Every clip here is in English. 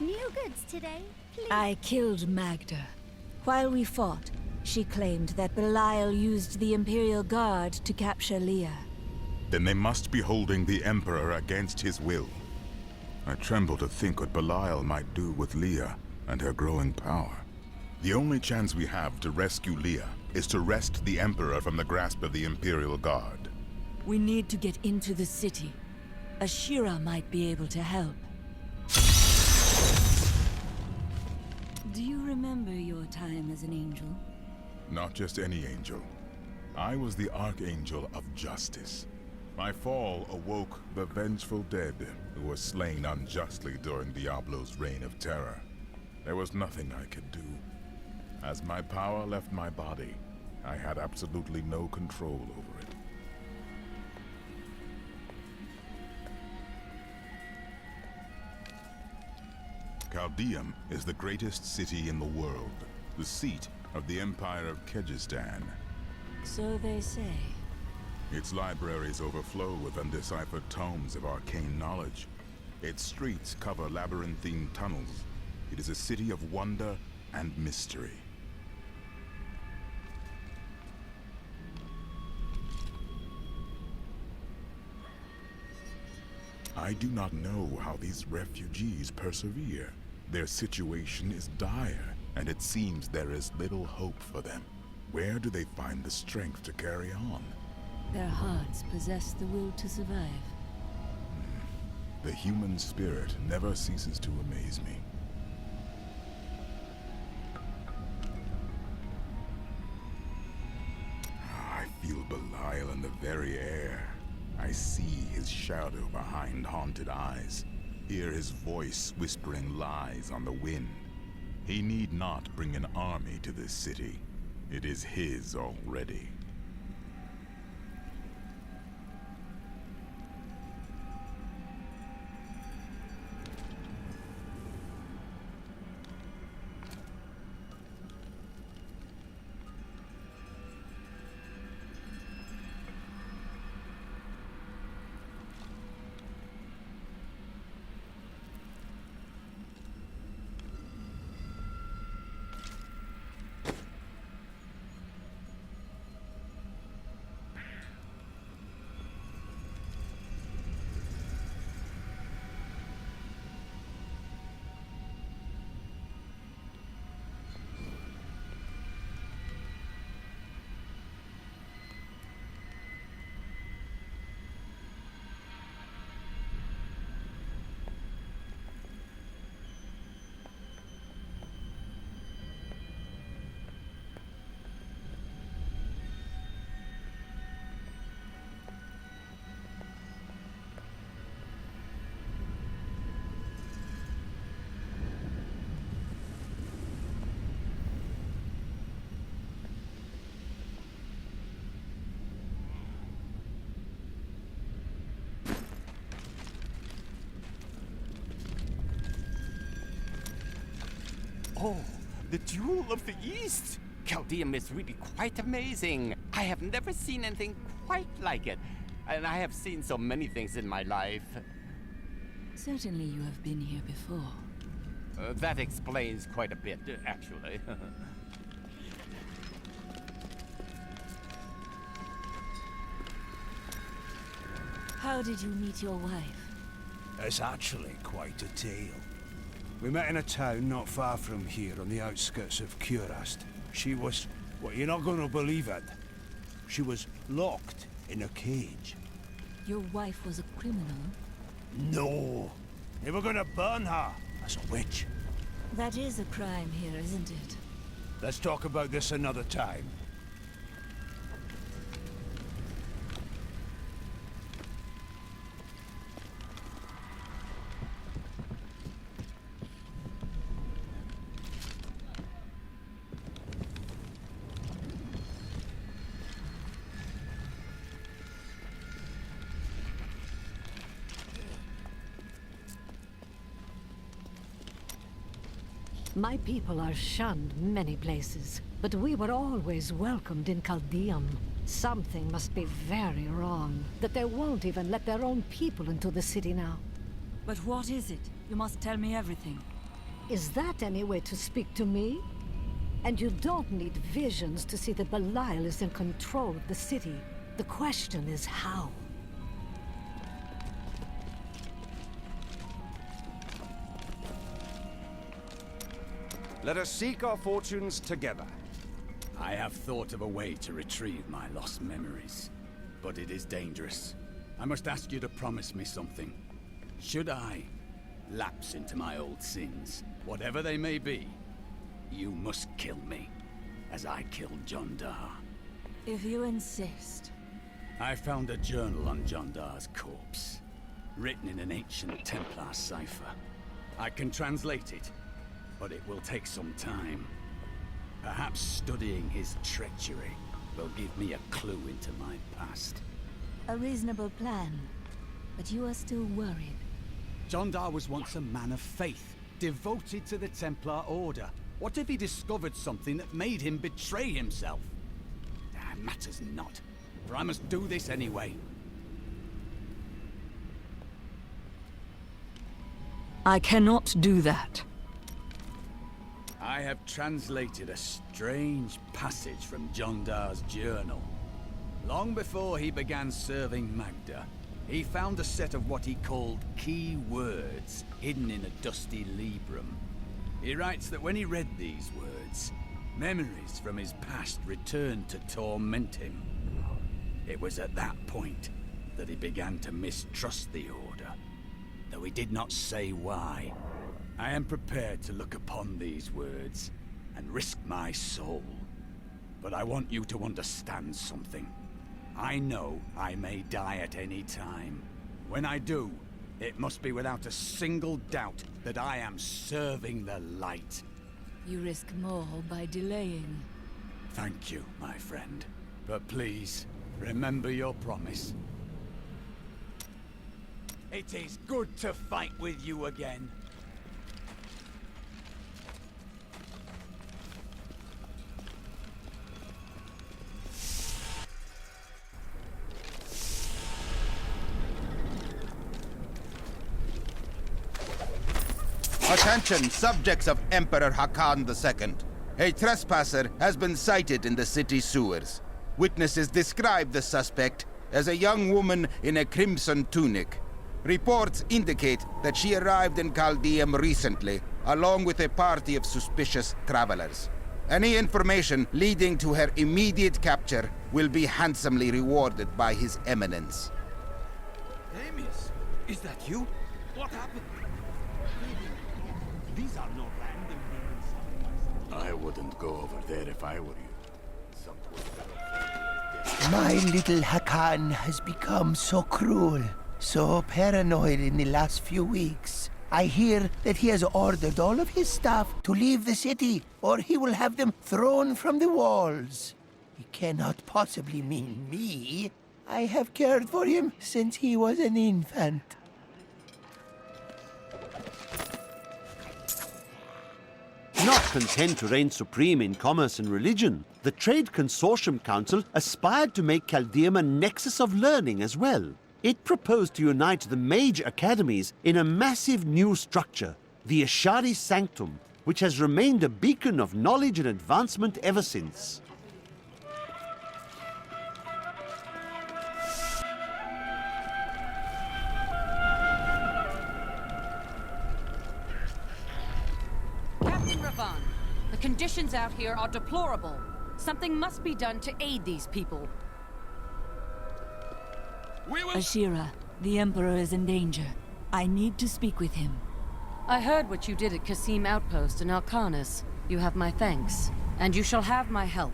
New goods today, please. I killed Magda. While we fought, she claimed that Belial used the Imperial Guard to capture Leah. Then they must be holding the Emperor against his will. I tremble to think what Belial might do with Leah and her growing power. The only chance we have to rescue Leah is to wrest the Emperor from the grasp of the Imperial Guard. We need to get into the city. Ashira might be able to help. Do you remember your time as an angel? Not just any angel. I was the Archangel of Justice. My fall awoke the vengeful dead who were slain unjustly during Diablo's reign of terror. There was nothing I could do. As my power left my body, I had absolutely no control over it. Caldeum is the greatest city in the world, the seat of the Empire of Kyrgyzstan. So they say. Its libraries overflow with undeciphered tomes of arcane knowledge. Its streets cover labyrinthine tunnels. It is a city of wonder and mystery. I do not know how these refugees persevere. Their situation is dire, and it seems there is little hope for them. Where do they find the strength to carry on? Their hearts possess the will to survive. The human spirit never ceases to amaze me. I feel Belial in the very air. I see his shadow behind haunted eyes, hear his voice whispering lies on the wind. He need not bring an army to this city. It is his already. Oh, the Jewel of the East! Caldeum is really quite amazing. I have never seen anything quite like it. And I have seen so many things in my life. Certainly you have been here before. That explains quite a bit, actually. How did you meet your wife? It's actually quite a tale. We met in a town not far from here on the outskirts of Kurast. She was... well, you're not going to believe it. She was locked in a cage. Your wife was a criminal? No! They were going to burn her as a witch. That is a crime here, isn't it? Let's talk about this another time. My people are shunned many places, but we were always welcomed in Caldeum. Something must be very wrong, that they won't even let their own people into the city now. But what is it? You must tell me everything. Is that any way to speak to me? And you don't need visions to see that Belial is in control of the city. The question is how. Let us seek our fortunes together. I have thought of a way to retrieve my lost memories, but it is dangerous. I must ask you to promise me something. Should I lapse into my old sins, whatever they may be, you must kill me, as I killed John Dar. If you insist. I found a journal on John Dar's corpse, written in an ancient Templar cipher. I can translate it, but it will take some time. Perhaps studying his treachery will give me a clue into my past. A reasonable plan. But you are still worried. John Dar was once a man of faith, devoted to the Templar Order. What if he discovered something that made him betray himself? Matters not, for I must do this anyway. I cannot do that. I have translated a strange passage from John Dar's journal. Long before he began serving Magda, he found a set of what he called key words hidden in a dusty librum. He writes that when he read these words, memories from his past returned to torment him. It was at that point that he began to mistrust the Order, though he did not say why. I am prepared to look upon these words and risk my soul. But I want you to understand something. I know I may die at any time. When I do, it must be without a single doubt that I am serving the light. You risk more by delaying. Thank you, my friend. But please, remember your promise. It is good to fight with you again. Attention, subjects of Emperor Hakan II. A trespasser has been sighted in the city sewers. Witnesses describe the suspect as a young woman in a crimson tunic. Reports indicate that she arrived in Caldeum recently, along with a party of suspicious travelers. Any information leading to her immediate capture will be handsomely rewarded by His Eminence. Amius, is that you? What happened? These are no random demons. I wouldn't go over there if I were you. My little Hakan has become so cruel, so paranoid in the last few weeks. I hear that he has ordered all of his staff to leave the city, or he will have them thrown from the walls. He cannot possibly mean me. I have cared for him since he was an infant. Not content to reign supreme in commerce and religion, the Trade Consortium Council aspired to make Caldeum a nexus of learning as well. It proposed to unite the mage academies in a massive new structure, the Ashari Sanctum, which has remained a beacon of knowledge and advancement ever since. Captain Ravan, the conditions out here are deplorable. Something must be done to aid these people. Ashira, the Emperor is in danger. I need to speak with him. I heard what you did at Qasim Outpost in Alcanis. You have my thanks, and you shall have my help.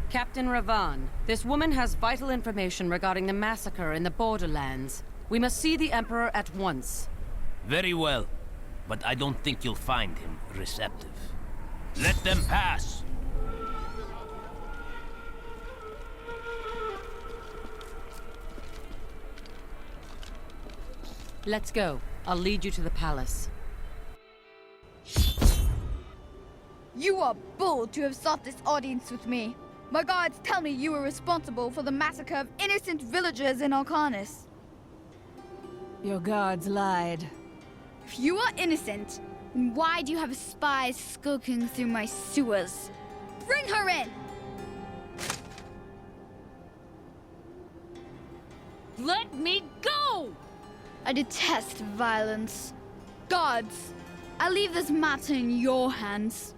Captain Ravan, this woman has vital information regarding the massacre in the Borderlands. We must see the Emperor at once. Very well, but I don't think you'll find him receptive. Let them pass! Let's go. I'll lead you to the palace. You are bold to have sought this audience with me. My guards tell me you were responsible for the massacre of innocent villagers in Alcanis. Your guards lied. If you are innocent, And why do you have spies skulking through my sewers? Bring her in! Let me go! I detest violence. Gods, I leave this matter in your hands.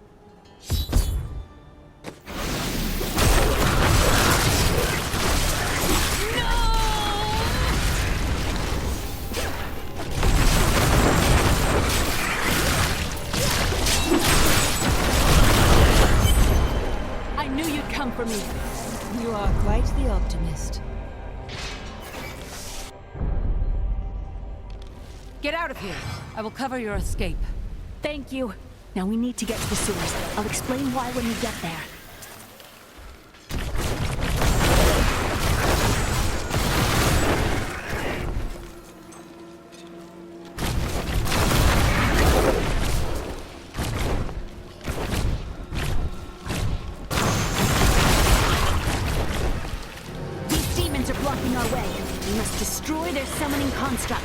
I knew you'd come for me. You are quite the optimist. Get out of here. I will cover your escape. Thank you. Now we need to get to the sewers. I'll explain why when we get there. These demons are blocking our way. We must destroy their summoning construct.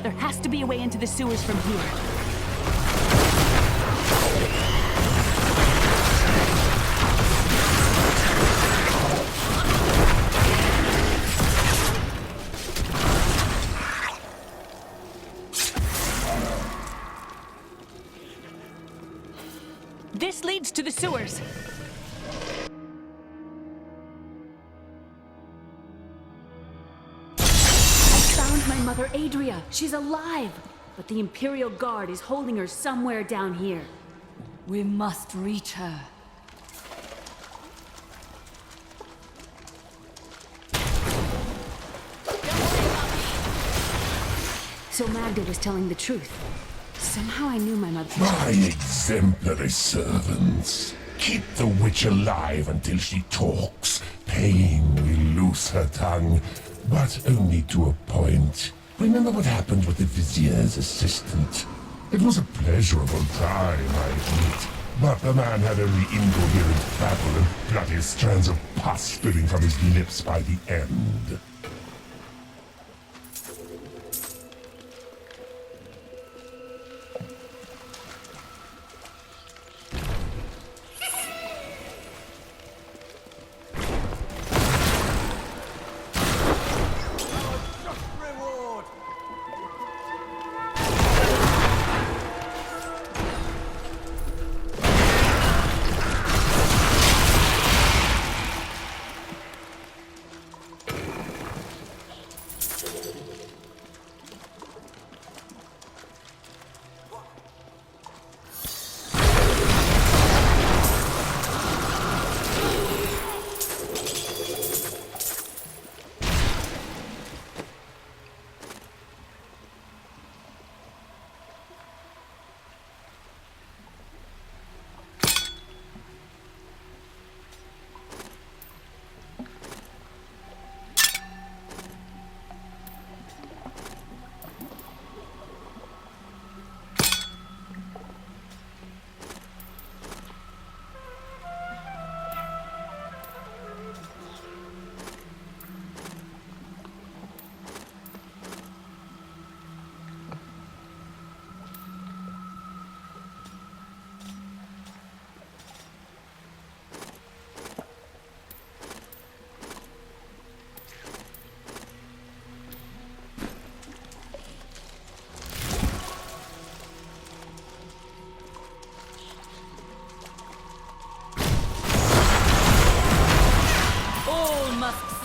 There has to be a way into the sewers from here. This leads to the sewers. Found my mother Adria. She's alive. But the Imperial Guard is holding her somewhere down here. We must reach her. So Magda was telling the truth. Somehow I knew my mother. My exemplary servants. Keep the witch alive until she talks. Pain will loose her tongue, but only to a point. Remember what happened with the Vizier's assistant? It was a pleasurable time, I admit. But the man had only incoherent babble and bloody strands of pus spilling from his lips by the end.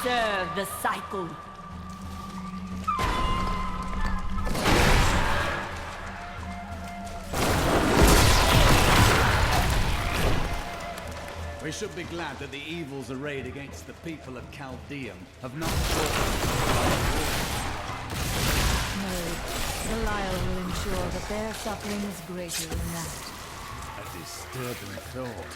Serve the cycle. We should be glad that the evils arrayed against the people of Chaldeum have not No, Belial will ensure that their suffering is greater than that. a disturbing thought.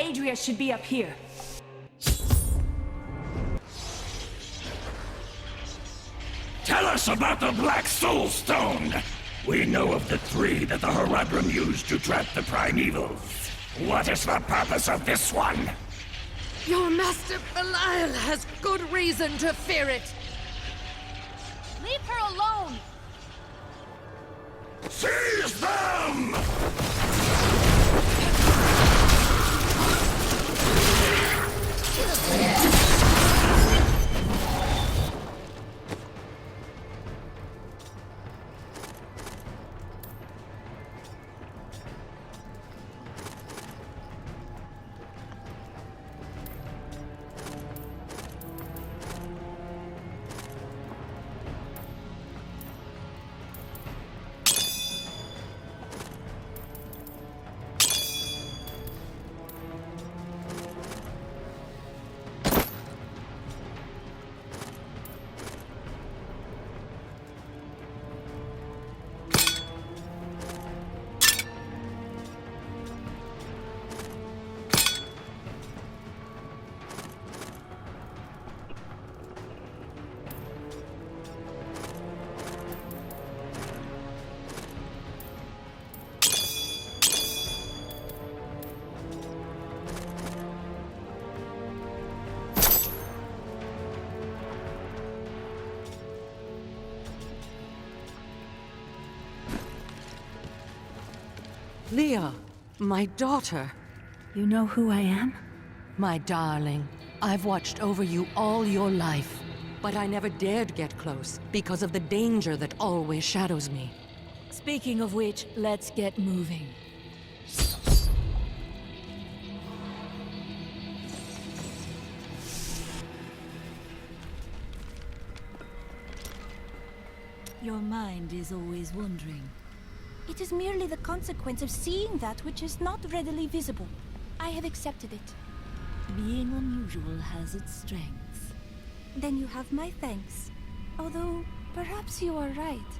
Adria should be up here. Tell us about the Black Soul Stone! We know of the 3 that the Horadrim used to trap the Primevals. What is the purpose of this one? Your master Belial has good reason to fear it. Leave her alone! Seize them! Leah, my daughter. You know who I am? My darling, I've watched over you all your life, but I never dared get close because of the danger that always shadows me. Speaking of which, let's get moving. Your mind is always wandering. It is merely the consequence of seeing that which is not readily visible. I have accepted it. Being unusual has its strengths. Then you have my thanks. Although, perhaps you are right.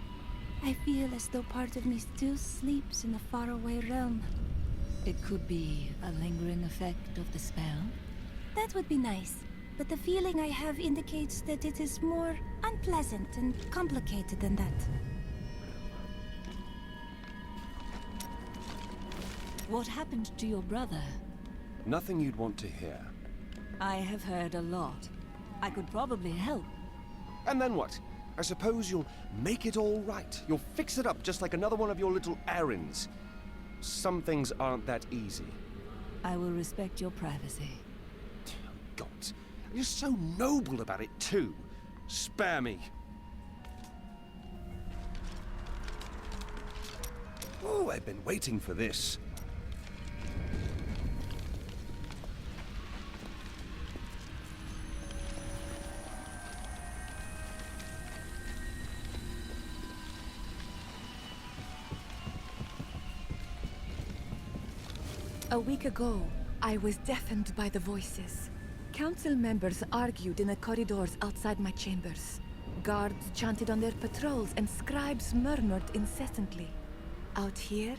I feel as though part of me still sleeps in a faraway realm. It could be a lingering effect of the spell. That would be nice. But the feeling I have indicates that it is more unpleasant and complicated than that. What happened to your brother? Nothing you'd want to hear. I have heard a lot. I could probably help. And then what? I suppose you'll make it all right. You'll fix it up just like another one of your little errands. Some things aren't that easy. I will respect your privacy. God, you're so noble about it too. Spare me. Oh, I've been waiting for this. A week ago, I was deafened by the voices. Council members argued in the corridors outside my chambers. Guards chanted on their patrols and scribes murmured incessantly. Out here,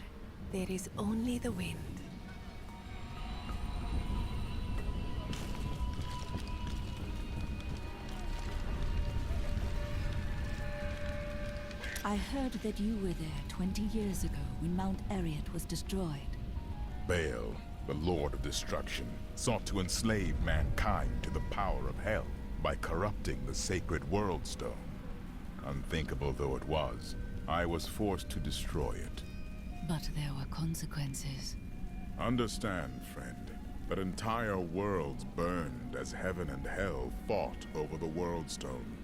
there is only the wind. I heard that you were there 20 years ago when Mount Arreat was destroyed. Baal, the Lord of Destruction, sought to enslave mankind to the power of hell by corrupting the sacred World Stone. Unthinkable though it was, I was forced to destroy it. But there were consequences. Understand, friend, that entire worlds burned as heaven and hell fought over the World Stone.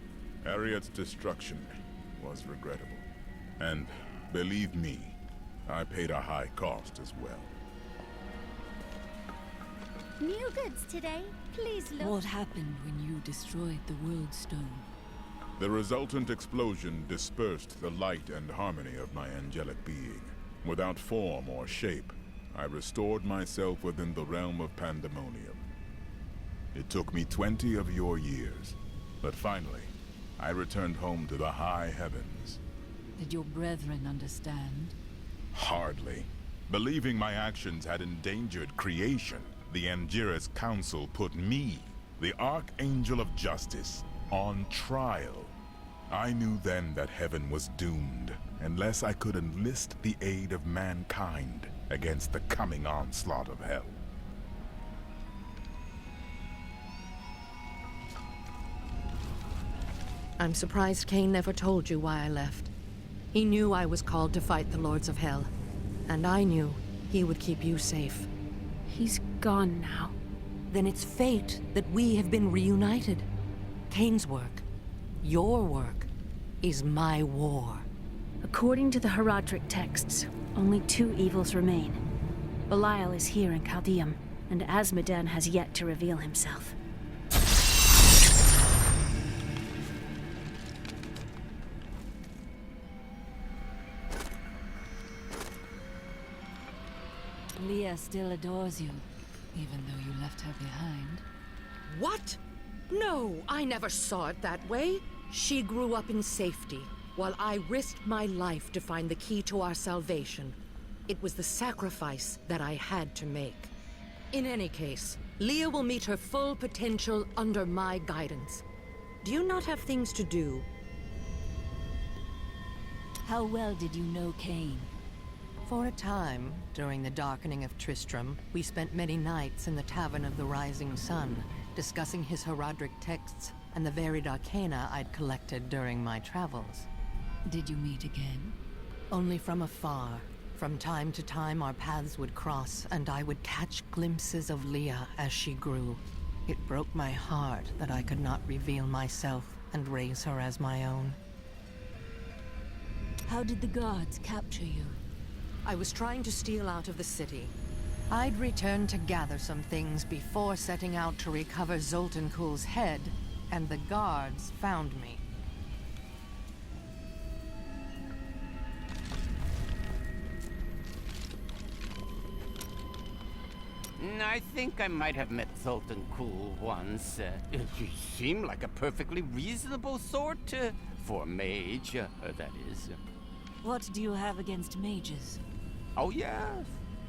Arreat's destruction was regrettable. And, believe me, I paid a high cost as well. New goods today. Please look. What happened when you destroyed the World Stone? The resultant explosion dispersed the light and harmony of my angelic being. Without form or shape, I restored myself within the realm of pandemonium. It took me 20 of your years, but finally, I returned home to the high heavens. Did your brethren understand? Hardly. Believing my actions had endangered creation, the Angiras Council put me, the Archangel of Justice, on trial. I knew then that heaven was doomed, unless I could enlist the aid of mankind against the coming onslaught of hell. I'm surprised Cain never told you why I left. He knew I was called to fight the Lords of Hell, and I knew he would keep you safe. He's gone now. Then it's fate that we have been reunited. Cain's work, your work, is my war. According to the Herodric texts, only 2 evils remain. Belial is here in Chaldeum, and Azmodan has yet to reveal himself. Leah still adores you, even though you left her behind. What? No, I never saw it that way. She grew up in safety, while I risked my life to find the key to our salvation. It was the sacrifice that I had to make. In any case, Leah will meet her full potential under my guidance. Do you not have things to do? How well did you know Cain? For a time, during the darkening of Tristram, we spent many nights in the Tavern of the Rising Sun, discussing his Herodric texts and the varied arcana I'd collected during my travels. Did you meet again? Only from afar. From time to time our paths would cross, and I would catch glimpses of Leah as she grew. It broke my heart that I could not reveal myself and raise her as my own. How did the guards capture you? I was trying to steal out of the city. I'd returned to gather some things before setting out to recover Zoltan Kuhl's head, and the guards found me. I think I might have met Zoltan Kuhl once. He seemed like a perfectly reasonable sort, for a mage, that is. What do you have against mages? Oh, yes.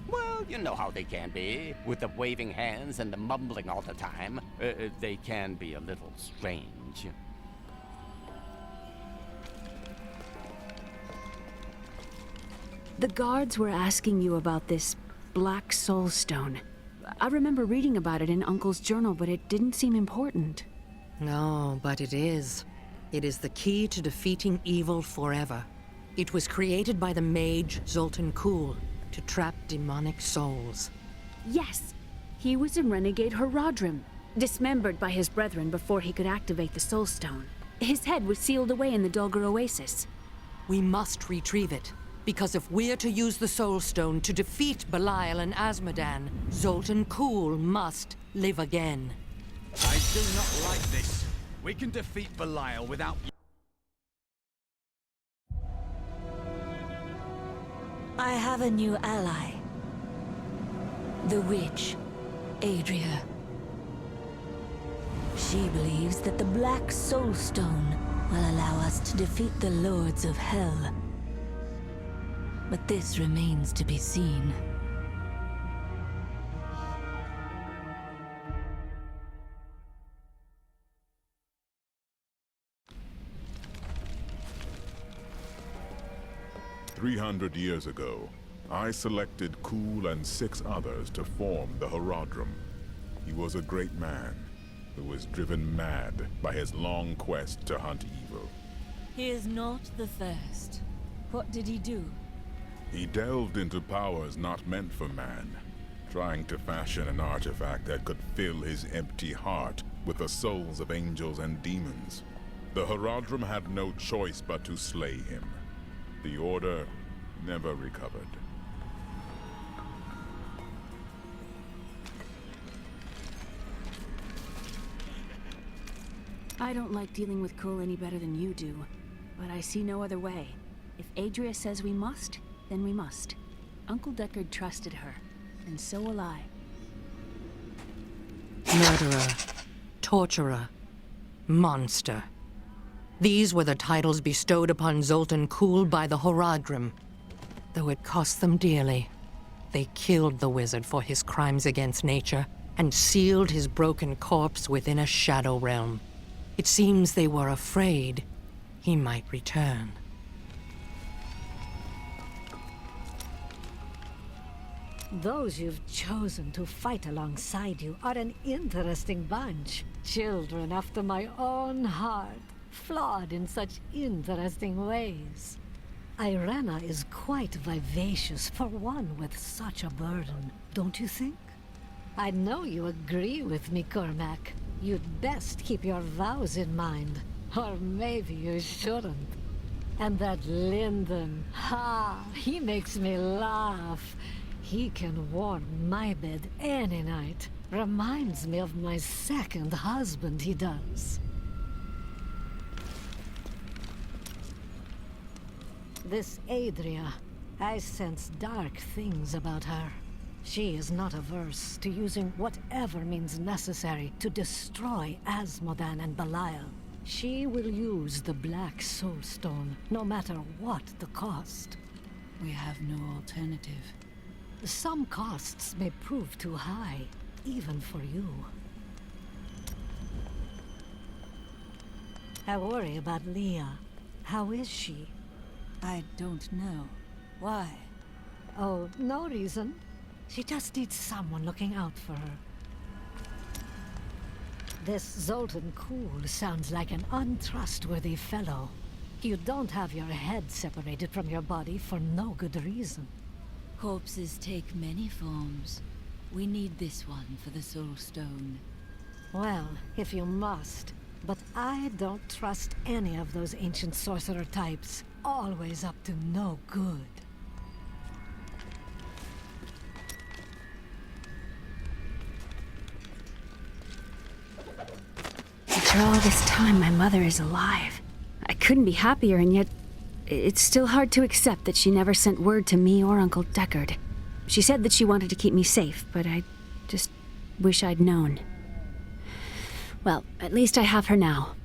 Well, you know how they can be. With the waving hands and the mumbling all the time. They can be a little strange. The guards were asking you about this Black Soul Stone. I remember reading about it in Uncle's journal, but it didn't seem important. No, but it is. It is the key to defeating evil forever. It was created by the mage Zoltan Kuhl to trap demonic souls. Yes! He was a renegade Herodrim, dismembered by his brethren before he could activate the Soul Stone. His head was sealed away in the Dulgar Oasis. We must retrieve it, because if we're to use the Soul Stone to defeat Belial and Azmodan, Zoltan Kuhl must live again. I do not like this. We can defeat Belial without... I have a new ally. The witch, Adria. She believes that the Black Soul Stone will allow us to defeat the Lords of Hell. But this remains to be seen. "300 years ago, I selected Kuhl and 6 others to form the Herodrim. He was a great man who was driven mad by his long quest to hunt evil. He is not the first. What did he do? He delved into powers not meant for man, trying to fashion an artifact that could fill his empty heart with the souls of angels and demons. The Herodrim had no choice but to slay him. The Order never recovered. I don't like dealing with Kuhl any better than you do, but I see no other way. If Adria says we must, then we must. Uncle Deckard trusted her, and so will I. Murderer, torturer, monster. These were the titles bestowed upon Zoltan Kuhl by the Herodrim. Though it cost them dearly, they killed the wizard for his crimes against nature and sealed his broken corpse within a shadow realm. It seems they were afraid he might return. Those you've chosen to fight alongside you are an interesting bunch. Children after my own heart, flawed in such interesting ways. Irena is quite vivacious for one with such a burden, don't you think? I know you agree with me, Cormac. You'd best keep your vows in mind. Or maybe you shouldn't. And that Lyndon, he makes me laugh. He can warm my bed any night. Reminds me of my second husband, he does. This Adria, I sense dark things about her. She is not averse to using whatever means necessary to destroy Asmodan and Belial. She will use the Black Soulstone, no matter what the cost. We have no alternative. Some costs may prove too high, even for you. I worry about Leah. How is she? I don't know. Why? Oh, no reason. She just needs someone looking out for her. This Zoltan Kuhl sounds like an untrustworthy fellow. You don't have your head separated from your body for no good reason. Corpses take many forms. We need this one for the Soulstone. Well, if you must. But I don't trust any of those ancient sorcerer types. Always up to no good. After all this time, my mother is alive. I couldn't be happier, and yet it's still hard to accept that she never sent word to me or Uncle Deckard. She said that she wanted to keep me safe, but I just wish I'd known. Well, at least I have her now.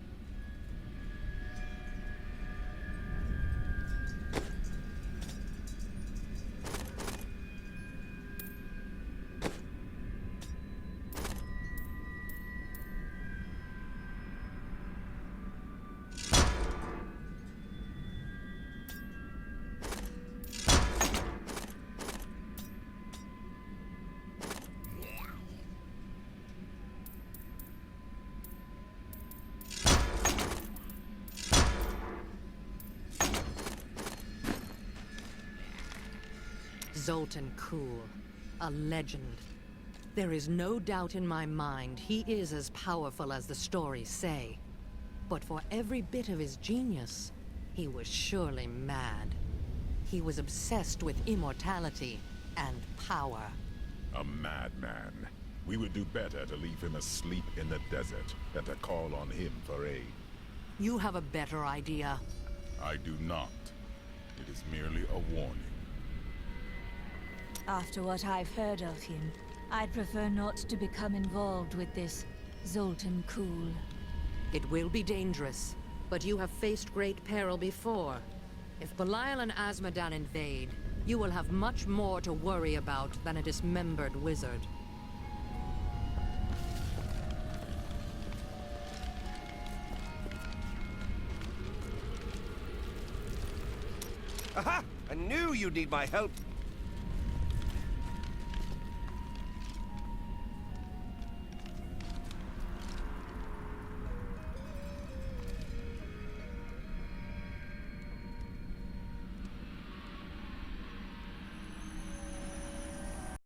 Zoltan Kuhl, a legend. There is no doubt in my mind he is as powerful as the stories say. But for every bit of his genius, he was surely mad. He was obsessed with immortality and power. A madman. We would do better to leave him asleep in the desert than to call on him for aid. You have a better idea. I do not. It is merely a warning. After what I've heard of him, I'd prefer not to become involved with this Zoltan Kuhl. It will be dangerous, but you have faced great peril before. If Belial and Asmodan invade, you will have much more to worry about than a dismembered wizard. Aha! I knew you'd need my help.